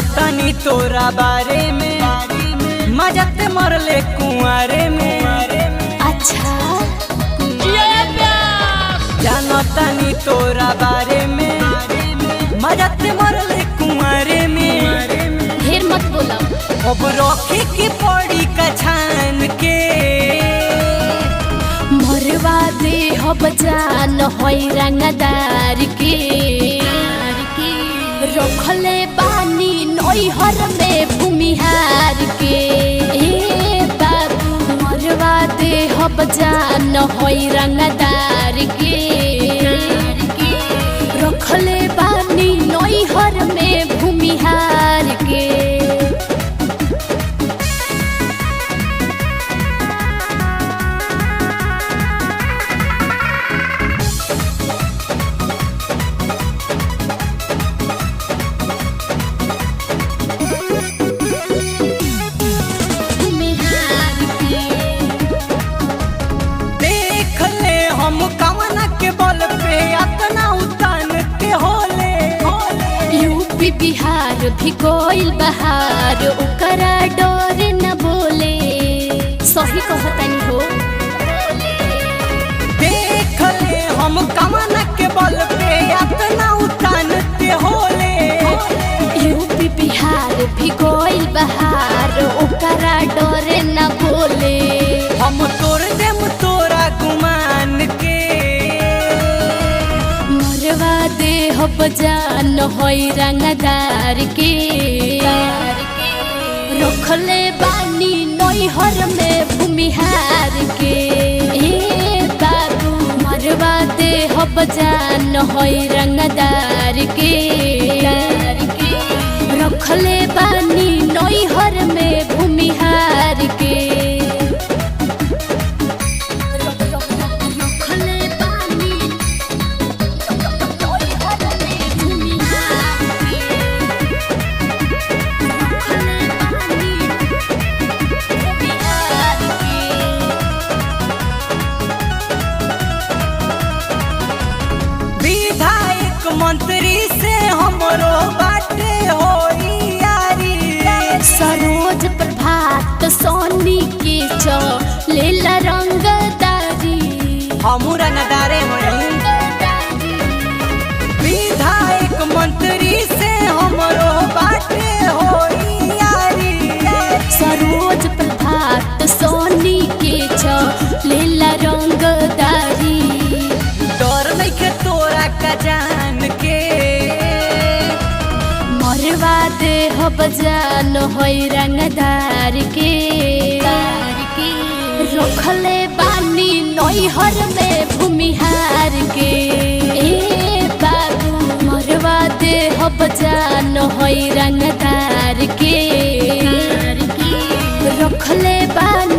तनी तोरा बारे में मजत मरले कुंवारे में। अच्छा जानो तनी तोरा बारे में मजत मरले कुंवारे में। ढेर मत बोला। अब रखे के पड़ी कछान के मरवा दे हब जान होई रंगदार के रखले बानी नैहर में भूमिहार के। ए बाबू मरवा दे हब जान होई रंगदार के रखले बानी नैहर में भूमिहार के। यूपी बिहार भी कोइल बहार ओकरा डर न बोले। सही कहतनी हो। देख ले हम कमन के बल पे अपना उतान के होले। यूपी बिहार भी कोइल बहार ओकरा डर न बोले। हम तोड़ देम तोरा गुमान के मरवा दे हब जान होई रंगदार के रखले बानी नैहर में भूमिहार के। ए बाबू मरवा दे हब जान होई रंगदार के रखले बानी नैहर में भूमिहार के। मंत्री से हमरो बाटे होई यारी। सरोज प्रभात सोनी के चलेला रंगदारी। हमू रंगदारे होई। विधायक मंत्री से हमरो बाटे होई यारी। सरोज प्रभात सोनी के चलेला रंगदारी। डर नइखे तोरा का जान के मरवा दे हब जान होई रंगदार के रखले बानी नैहर में भूमिहार के। ए बाबू मरवा दे हब जान होई रंगदार के रखले बानी